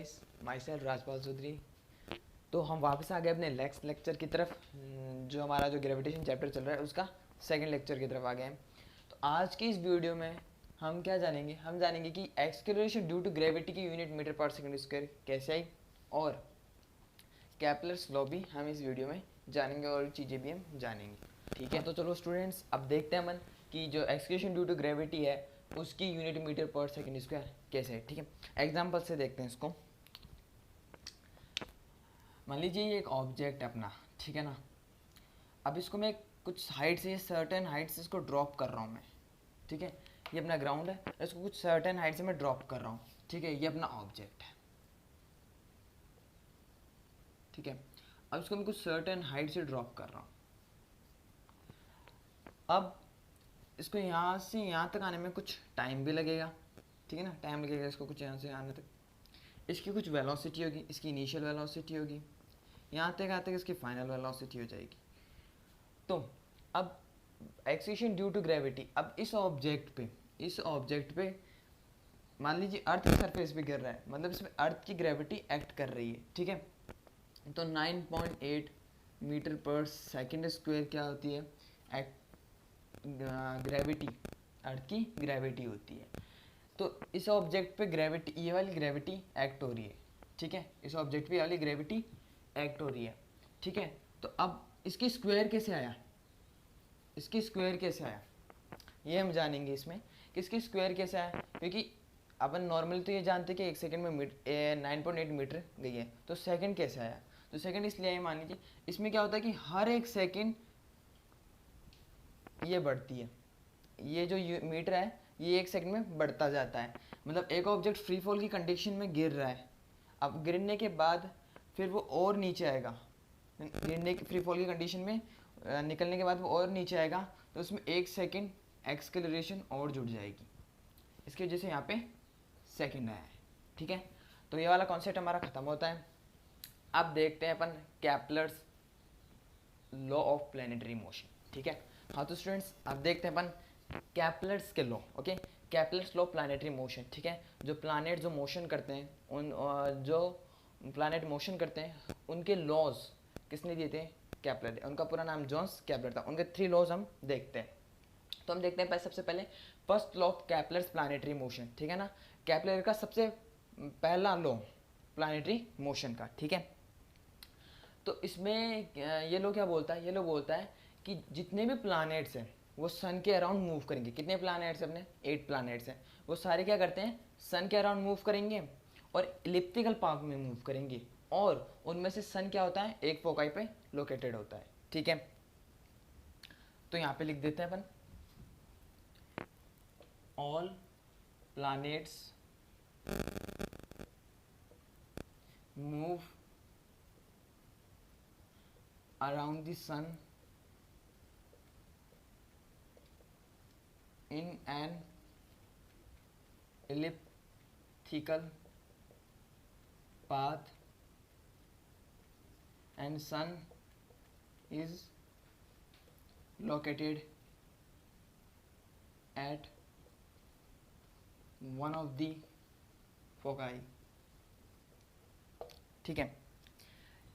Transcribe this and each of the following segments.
Guys, myself Rajpal Chaudhary. तो हम वापस आ गए अपने नेक्स्ट लेक्चर की तरफ, जो हमारा जो ग्रेविटेशन चैप्टर चल रहा है उसका सेकंड लेक्चर की तरफ आ गए हैं। तो आज की इस वीडियो में हम क्या जानेंगे, हम जानेंगे कि एक्सेलरेशन ड्यू टू ग्रेविटी की यूनिट मीटर पर सेकंड स्क्वायर कैसे आई, और केपलर्स लॉ भी हम इस वीडियो में जानेंगे और चीज़ें भी हम जानेंगे। ठीक है, तो चलो स्टूडेंट्स, अब देखते हैं अपन कि जो एक्सेलरेशन ड्यू टू ग्रेविटी है उसकी यूनिट मीटर पर सेकंड स्क्वायर कैसे है। ठीक है, एग्जांपल से देखते हैं इसको। मान लीजिए ये एक ऑब्जेक्ट है अपना, ठीक है ना। अब इसको मैं कुछ हाइट से, सर्टेन हाइट से इसको ड्रॉप कर रहा हूँ मैं। ठीक है, ये अपना ग्राउंड है, इसको कुछ सर्टेन हाइट से मैं ड्रॉप कर रहा हूँ। ठीक है, ये अपना ऑब्जेक्ट है। ठीक है, अब इसको मैं कुछ सर्टेन हाइट से ड्रॉप कर रहा हूँ। अब इसको यहाँ से यहाँ तक आने में कुछ टाइम भी लगेगा। ठीक है ना, टाइम लगेगा इसको कुछ यहाँ से आने तक। इसकी कुछ वेलोसिटी होगी, इसकी इनिशियल वेलोसिटी होगी, यहाँ तक आते इसकी फाइनल वेलोसिटी हो जाएगी। तो अब एक्सेलरेशन ड्यू टू ग्रेविटी, अब इस ऑब्जेक्ट पे मान लीजिए अर्थ के सरफेस पे गिर रहा है, मतलब इसमें अर्थ की ग्रेविटी एक्ट कर रही है। ठीक है, तो 9.8 मीटर पर सेकंड स्क्वायर क्या होती है, ग्रेविटी, अर्थ की ग्रेविटी होती है। तो इस ऑब्जेक्ट पे ग्रेविटी, ये वाली ग्रेविटी एक्ट हो रही है। ठीक है, इस ऑब्जेक्ट पे ये वाली ग्रेविटी एक्ट हो रही है। ठीक है, तो अब इसकी स्क्वायर कैसे आया, इसकी स्क्वायर कैसे आया ये हम जानेंगे इसमें कि इसकी स्क्वायर कैसे आया। क्योंकि अपन नॉर्मली तो ये जानते हैं कि एक सेकंड में 9.8 मीटर गई है, तो सेकंड कैसे आया। तो सेकंड इसलिए आया, मान लीजिए इसमें क्या होता है कि हर एक सेकंड ये बढ़ती है, ये जो मीटर है ये एक सेकंड में बढ़ता जाता है। मतलब एक ऑब्जेक्ट फ्री फॉल की कंडीशन में गिर रहा है, अब गिरने के बाद फिर वो और नीचे आएगा, गिरने की फ्री फॉल की कंडीशन में निकलने के बाद वो और नीचे आएगा, तो उसमें एक सेकंड एक्सेलरेशन और जुड़ जाएगी, इसकी वजह से यहाँ पे सेकंड आया है। ठीक है, तो ये वाला कॉन्सेप्ट हमारा खत्म होता है। अब देखते हैं अपन Kepler's law of planetary motion. ठीक है, हाँ तो स्टूडेंट्स अब देखते हैं अपन केपलर्स के law. Okay, Kepler's law planetary motion. ठीक है, जो प्लैनेट जो मोशन करते हैं, उन जो प्लैनेट मोशन करते हैं उनके लॉज किसने दिए थे, केपलर। उनका पूरा नाम जॉन्स केपलर था। उनके 3 लॉज हम देखते हैं। तो हम देखते हैं सबसे पहले first law of Kepler's planetary motion. ठीक है ना, केपलर का सबसे पहला लॉ प्लैनेटरी मोशन का। ठीक है, तो इसमें ये लॉ क्या बोलता है, ये लॉ बोलता है कि जितने भी प्लैनेट्स हैं वो सन के अराउंड मूव करेंगे। कितने प्लैनेट्स हैं अपने, 8 प्लैनेट्स हैं। वो सारे क्या करते हैं, सन के अराउंड मूव करेंगे और इलिप्टिकल पाथ में मूव करेंगे, और उनमें से सन क्या होता है, एक फोकाई पे लोकेटेड होता है। ठीक है, तो यहाँ पे लिख देते हैं अपन, all planets move around the sun in an elliptical path and sun is located at one of the foci। ठीक है,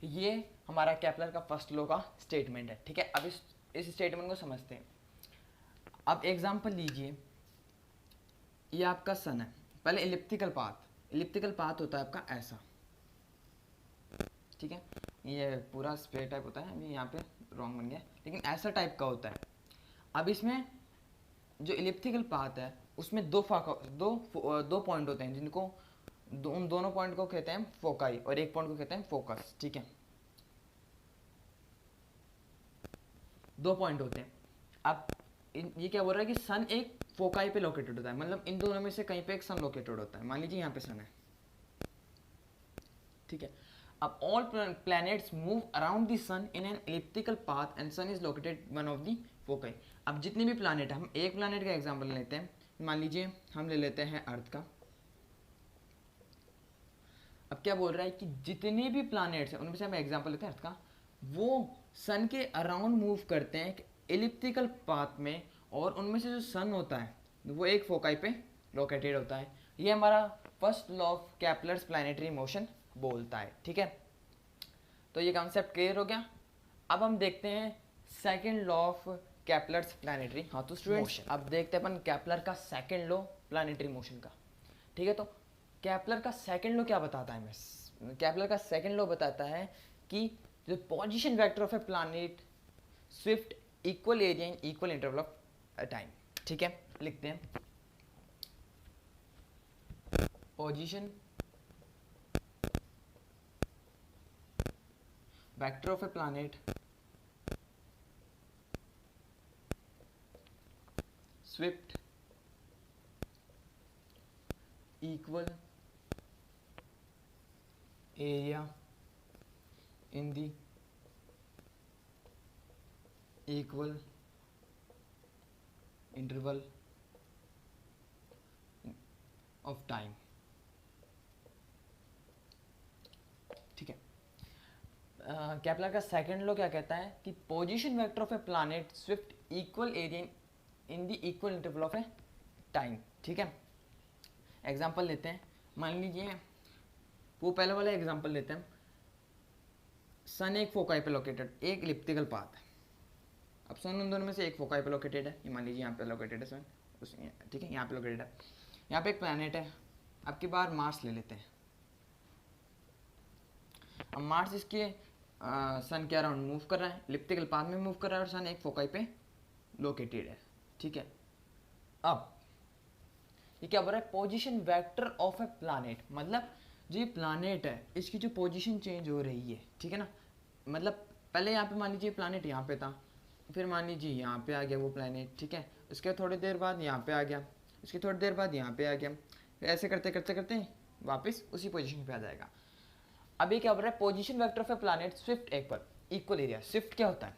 ये हमारा केपलर का फर्स्ट लॉ का स्टेटमेंट है। ठीक है, अब इस स्टेटमेंट को समझते हैं। अब एग्जांपल लीजिए, ये आपका सन है। पहले इलिप्टिकल पाथ होता है आपका ऐसा। ठीक है, ये पूरा स्क्वायर टाइप होता है, अभी यहाँ पे रॉन्ग बन गया, लेकिन ऐसा टाइप का होता है। अब इसमें जो इलिप्टिकल पाथ है उसमें दो पॉइंट होते हैं, जिनको उन दोनों पॉइंट को कहते हैं फोकाई और एक पॉइंट को कहते हैं फोकस। ठीक है, 2 पॉइंट होते हैं। अब ये क्या बोल रहा है कि सन एक फोकाई पे लोकेटेड होता है, मतलब इन दोनों में से कहीं पे एक सन लोकेटेड होता है। मान लीजिए यहाँ पे सन है। ठीक है, अब all planets move around the sun in an elliptical path and sun is located one of the foci. अब जितने भी प्लैनेट है, हम एक प्लैनेट का एग्जांपल लेते हैं। मान लीजिए हम ले लेते हैं अर्थ का। अब क्या बोल रहा है कि जितने भी प्लैनेट्स हैं उनमें से हम एग्जांपल लेते हैं अर्थ का, वो सन के अराउंड मूव करते हैं इलिप्टिकल पाथ में, और उनमें से जो सन होता है वो एक फोकाई पे लोकेटेड होता है। ये हमारा first law of Kepler's planetary motion बोलता है। ठीक है, तो ये कॉन्सेप्ट क्लियर हो गया। अब हम देखते हैं second law of Kepler's planetary. हाँ तो स्टूडेंट्स अब देखते हैं अपन कैपलर का सेकंड लॉ प्लैनेटरी मोशन का। ठीक है, तो कैपलर का सेकंड लॉ क्या बताता है? मैं कैपलर का सेकंड लॉ बताता है कि जो position vector of A planet Swift equal area in equal interval of time. ठीक है, लिखते हैं position vector of A planet Swift equal area in the equal interval of time। ठीक है, कैपलर का सेकंड लॉ क्या कहता है कि position vector of A planet Swift equal area in the equal interval of A time. ठीक है, example लेते हैं, मान लीजिए वो पहले वाला एग्जाम्पल लेते हैं, सन एक फोकाई पे लोकेटेड, एक इलिप्टिकल पाथ है। अब सन उन दोनों में से एक फोकाई पे लोकेटेड है, ये मान लीजिए यहाँ पे लोकेटेड है सन उस, ठीक है, यहाँ पे लोकेटेड है। यहाँ पे एक प्लैनेट है, अब की बार मार्स ले लेते हैं। अब मार्स इसके सन के अराउंड मूव कर रहा है, इलिप्टिकल पाथ में मूव कर रहा है, और सन एक फोकाई पे लोकेटेड है। ठीक है, अब ये क्या बोल रहा है? Position vector of A planet, मतलब जो ये प्लैनेट है इसकी जो पोजीशन चेंज हो रही है। ठीक है ना, मतलब पहले यहाँ पे मान लीजिए प्लैनेट यहाँ पे था, फिर मान लीजिए यहाँ पे आ गया वो प्लैनेट। ठीक है, उसके थोड़ी देर बाद यहाँ पे आ गया, उसकी थोड़ी देर बाद यहाँ पे आ गया, फिर ऐसे करते करते करते वापस उसी पोजीशन पे आ जाएगा। अभी क्या बोल रहा है? Position vector of A planet Swift equal area. Swift क्या होता है?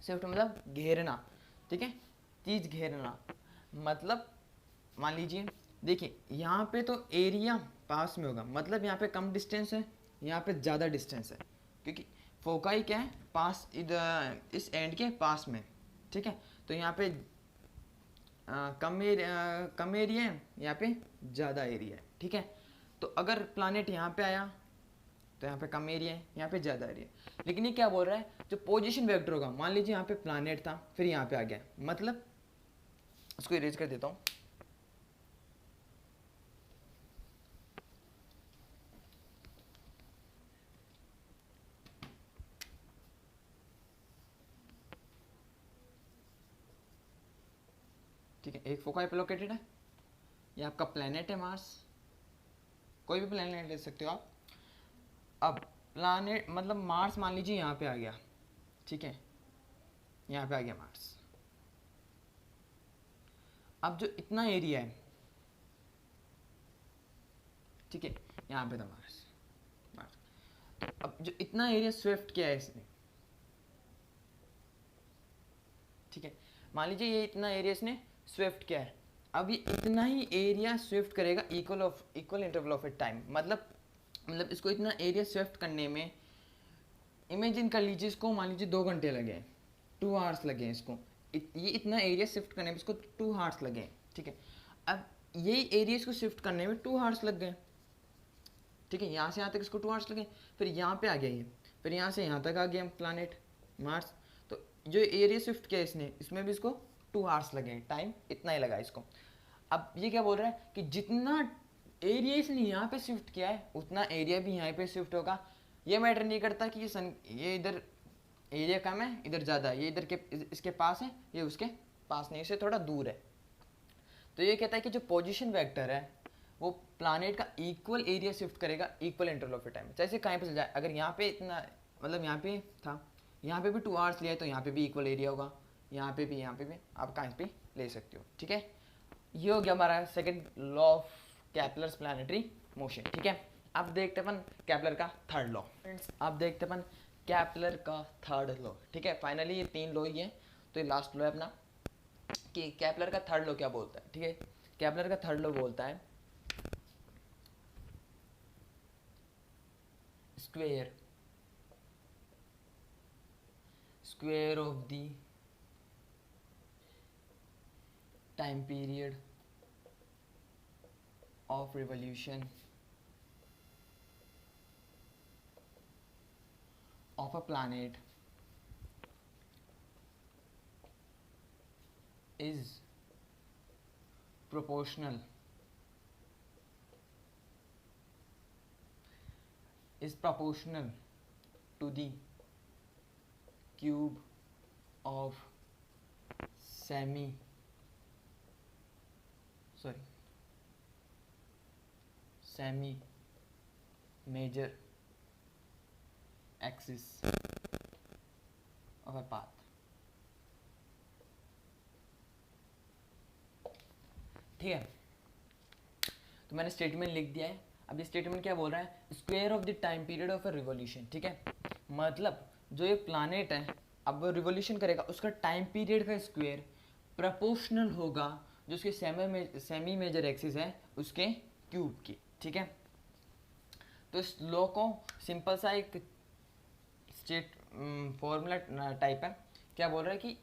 स्विफ्ट मतलब घेरना। ठीक है, चीज घेरना, मतलब मान लीजिए देखिए यहाँ पे तो एरिया पास में होगा, मतलब यहाँ पे कम डिस्टेंस है, यहाँ पे ज़्यादा डिस्टेंस है, क्योंकि फोकाई क्या है? पास, इधर इस एंड के पास में। ठीक है, तो यहाँ पे कम एरिया है, यहाँ पे ज़्यादा एरिया है। ठीक है, तो अगर प्लैनेट यहाँ पे आया तो यहाँ पे कम एरिया है, यहाँ पे ज़्यादा एरिया है। लेकिन ये क्या बोल रहा है? जो पोजीशन वेक्टर होगा, मान लीजिए यहाँ पे प्लैनेट था, फिर यहाँ पे आ गया, मतलब इसको इरेज कर देता हूँ। ठीक है, एक फोकाई पे लोकेटेड है, ये आपका प्लैनेट है मार्स, कोई भी प्लैनेट ले सकते हो आप। अब प्लैनेट मतलब मार्स मान लीजिए यहाँ पे आ गया। ठीक है, यहाँ पे आ गया मार्स। अब जो इतना एरिया है, ठीक है, यहाँ पे था मार्स। तो अब जो इतना एरिया स्विफ्ट किया है इसने, ठीक है, मान लीजिए ये इतना एरिया इसने स्विफ्ट किया है, अब ये इतना ही एरिया स्विफ्ट करेगा equal interval of A time. मतलब इसको इतना एरिया स्विफ्ट करने में, इमेजिन कर लीजिए इसको, मान लीजिए 2 घंटे लगे, 2 आवर्स लगे इसको, ये इतना एरिया शिफ्ट करने में इसको 2 आवर्स लगे। ठीक है, अब यही एरिया इसको शिफ्ट करने में 2 आवर्स लग गए। ठीक है, यहाँ से यहाँ तक इसको 2 आवर्स लगे, फिर यहाँ पे आ गया ये, फिर यहाँ से यहाँ तक आ गया प्लैनेट मार्स। तो जो एरिया शिफ्ट किया इसने, इसमें भी इसको 2 आवर्स लगे, टाइम इतना ही लगा इसको। अब ये क्या बोल रहा है कि जितना एरिया इसने यहाँ पे शिफ्ट किया है, उतना एरिया भी यहाँ पे शिफ्ट होगा। ये मैटर नहीं करता कि ये इधर एरिया कम है, इधर ज़्यादा है, ये इधर के इसके पास है, ये उसके पास नहीं, इससे थोड़ा दूर है। तो ये कहता है कि जो पोजीशन वेक्टर है वो प्लैनेट का इक्वल एरिया शिफ्ट करेगा इक्वल इंटरवल ऑफ टाइम। जैसे कहीं पे चल जाए, अगर यहाँ पे इतना, मतलब यहाँ पे था, यहाँ पे भी 2 आवर्स लिया है, तो यहाँ पे भी इक्वल एरिया होगा, यहाँ पे भी आप कहीं पे ले सकते हो। ठीक है, ये हो गया हमारा second law of Kepler's planetary motion. ठीक है, अब देखते अपन कैपलर का थर्ड लॉ। फ्रेंड्स अब देखते अपन कैपलर का थर्ड लॉ। ठीक है, फाइनली ये 3 लॉ ही है, तो ये लास्ट लॉ है अपना कि कैपलर का थर्ड लॉ क्या बोलता है। ठीक है, कैपलर का थर्ड लॉ बोलता है square of the time period of revolution of a planet is proportional to the cube of semi major axis of a path. ठीक है, तो मैंने स्टेटमेंट लिख दिया है। अब ये स्टेटमेंट क्या बोल रहा है, square of the time period of a revolution. ठीक है, मतलब जो ये प्लानेट है अब वो रिवॉल्यूशन करेगा, उसका टाइम पीरियड का स्क्वायर प्रोपोर्शनल होगा जो उसके सेमी मेजर एक्सिस है उसके क्यूब की। ठीक है, तो इस लॉ को सिंपल सा एक फॉर्मूला टाइप है। क्या बोल रहा है कि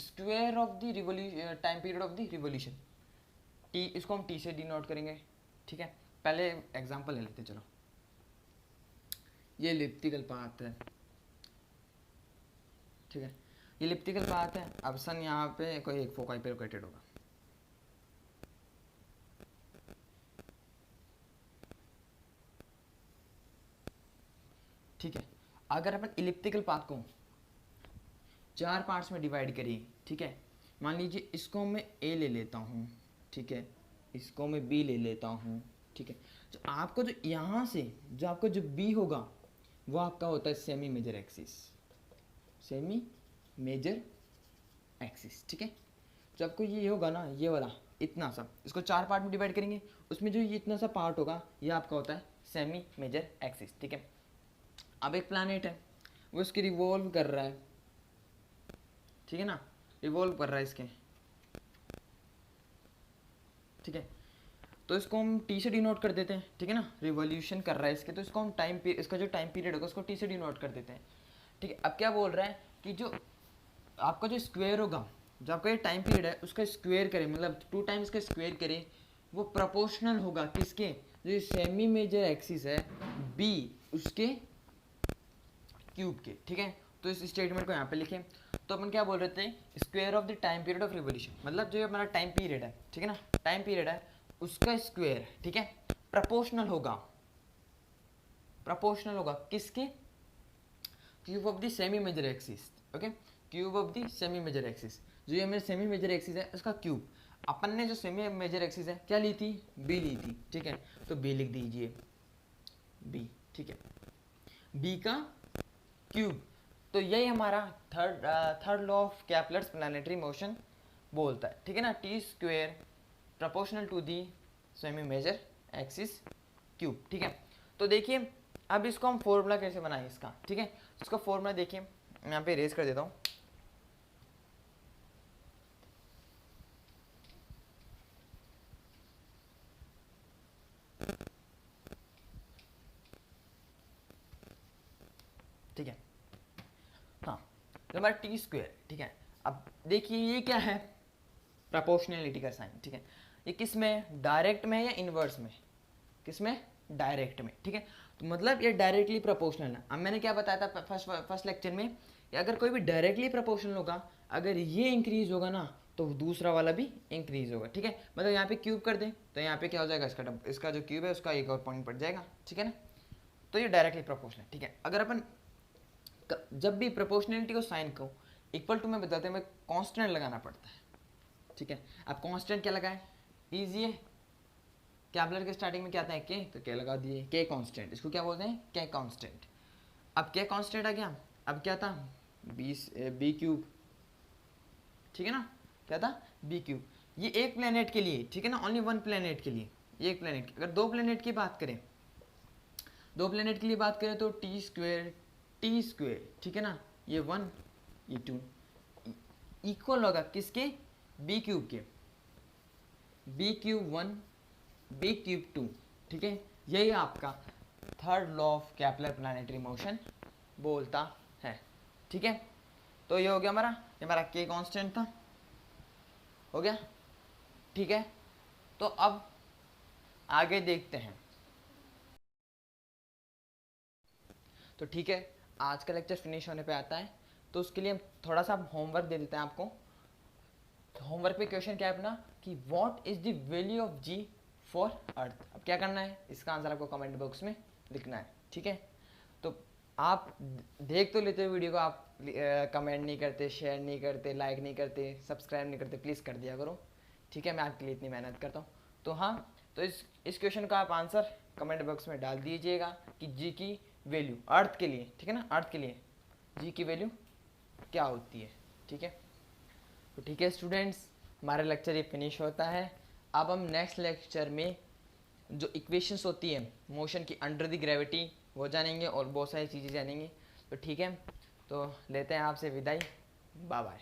square of the revolution time period of the revolution, T, इसको हम टी से डिनोट करेंगे। ठीक है, पहले एग्जांपल ले लेते हैं। चलो, ये एलिप्टिकल पाथ है। ठीक है, ये एलिप्टिकल पाथ है। अब सन यहाँ पे कोई एक फोकाई पे लोकेटेड होगा। ठीक है, अगर अपन इलिप्टिकल पाथ को 4 पार्ट्स में डिवाइड करिए। ठीक है, मान लीजिए इसको मैं ए ले लेता हूँ। ठीक है, इसको मैं बी ले लेता हूँ। ठीक है, तो आपको जो यहाँ से जो आपको जो बी होगा वो आपका होता है सेमी मेजर एक्सिस। ठीक है, जो आपको ये होगा ना, ये वाला इतना सा, इसको 4 पार्ट में डिवाइड करेंगे, उसमें जो ये इतना सा पार्ट होगा ये आपका होता है सेमी मेजर एक्सिस। ठीक है, अब एक प्लैनेट है, वो इसकी रिवॉल्व कर रहा है। ठीक है ना, रिवॉल्व कर रहा है इसके। ठीक है, तो इसको हम टी से डिनोट कर देते हैं। ठीक है ना, रिवॉल्यूशन कर रहा है इसके, तो इसको हम इसका जो टाइम पीरियड होगा उसको टी से डिनोट कर देते हैं। ठीक है, अब क्या बोल रहा है कि जो आपका जो स्क्वायर होगा, जो आपका ये टाइम पीरियड है उसका स्क्वायर करे, मतलब 2 टाइम्स का स्क्वायर करे, वो प्रोपोर्शनल होगा किसके, जो सेमी मेजर एक्सिस है बी उसके क्यूब के। ठीक है, तो इस स्टेटमेंट को यहाँ पे लिखें। तो अपन क्या बोल रहे थे, square of the time period of revolution, मतलब जो हमारा टाइम पीरियड है। ठीक है ना, टाइम पीरियड है उसका स्क्वायर। ठीक है, प्रोपोर्शनल होगा किसके, cube of the semi major axis. Okay, cube of the semi major axis, जो ये मेरे सेमी मेजर एक्सिस है उसका क्यूब। अपन ने जो सेमी मेजर एक्सिस है क्या ली थी, बी ली थी। ठीक है, तो बी लिख दीजिए, बी। ठीक है, बी का क्यूब। तो यही हमारा third law of Kepler's planetary motion बोलता है। ठीक है ना, T square proportional to the semi major axis cube. ठीक है, तो देखिए अब इसको हम फॉर्मूला कैसे बनाएं इसका। ठीक है, इसका फॉर्मूला देखिए, मैं यहाँ पे इरेज कर देता हूँ। ठीक है, हाँ, तो हमारा टी स्क्वायर। ठीक है, अब देखिए ये क्या है, प्रोपोर्शनलिटी का साइन। ठीक है, ये किस में, डायरेक्ट में या इनवर्स में, किस में, डायरेक्ट में। ठीक है, तो मतलब ये डायरेक्टली प्रोपोर्शनल है। अब मैंने क्या बताया था फर्स्ट लेक्चर में, अगर कोई भी डायरेक्टली प्रोपोर्शनल होगा, अगर ये इंक्रीज होगा ना तो दूसरा वाला भी इंक्रीज होगा। ठीक है, मतलब यहाँ पे क्यूब कर दें तो यहाँ पे क्या हो जाएगा, इसका जो क्यूब है उसका एक और पॉइंट पड़ जाएगा। ठीक है ना, तो ये डायरेक्टली प्रोपोर्शनल। ठीक है, अगर अपन जब भी प्रोपोर्शनलिटी को साइन को इक्वल टू में बताते हैं, हमें कांस्टेंट लगाना पड़ता है। ठीक है, अब कांस्टेंट क्या लगाए, इजी है। कैपलर के स्टार्टिंग में क्या आता है, के, तो के लगा दिए, के कांस्टेंट, इसको क्या बोलते हैं, के कांस्टेंट। अब के कांस्टेंट आ गया, अब क्या था, बी क्यूब। ठीक है ना, क्या था, बी क्यूब। ये एक प्लेनेट के लिए। ठीक है ना, ओनली 1 प्लेनेट के लिए, एक प्लेनेट। अगर 2 प्लेनेट की बात करें, 2 प्लेनेट के लिए बात करें तो टी स्क्वायर। ठीक है ना, ये 1 ये 2 इक्वल होगा किसके, बी क्यूब के, बी क्यूब 1 बी क्यूब 2। ठीक है, यही आपका third law of Kepler planetary motion बोलता है। ठीक है, तो ये हो गया हमारा, ये हमारा के कांस्टेंट था, हो गया। ठीक है, तो अब आगे देखते हैं। तो ठीक है, आज का लेक्चर फिनिश होने पे आता है, तो उसके लिए हम थोड़ा सा होमवर्क दे देते हैं आपको। तो होमवर्क पे क्वेश्चन क्या है अपना कि what is the value of g for earth. अब क्या करना है, इसका आंसर आपको कमेंट बॉक्स में लिखना है, ठीक है। तो आप देख तो लेते हो वीडियो को, आप कमेंट नहीं करते, शेयर नहीं करते, लाइक नहीं करते, सब्सक्राइब नहीं करते, प्लीज़ कर दिया करो, ठीक है। मैं आपके लिए इतनी मेहनत करता हूँ। तो हाँ, तो इस क्वेश्चन का आप आंसर कमेंट बॉक्स में डाल दीजिएगा कि जी की वैल्यू अर्थ के लिए, ठीक है ना, अर्थ के लिए जी की वैल्यू क्या होती है, ठीक है। तो ठीक है स्टूडेंट्स, हमारा लेक्चर ये फिनिश होता है। अब हम नेक्स्ट लेक्चर में जो इक्वेशंस होती है मोशन की अंडर द ग्रेविटी वो जानेंगे और बहुत सारी चीज़ें जानेंगे। तो ठीक है, तो लेते हैं आपसे विदाई, बाय बाय।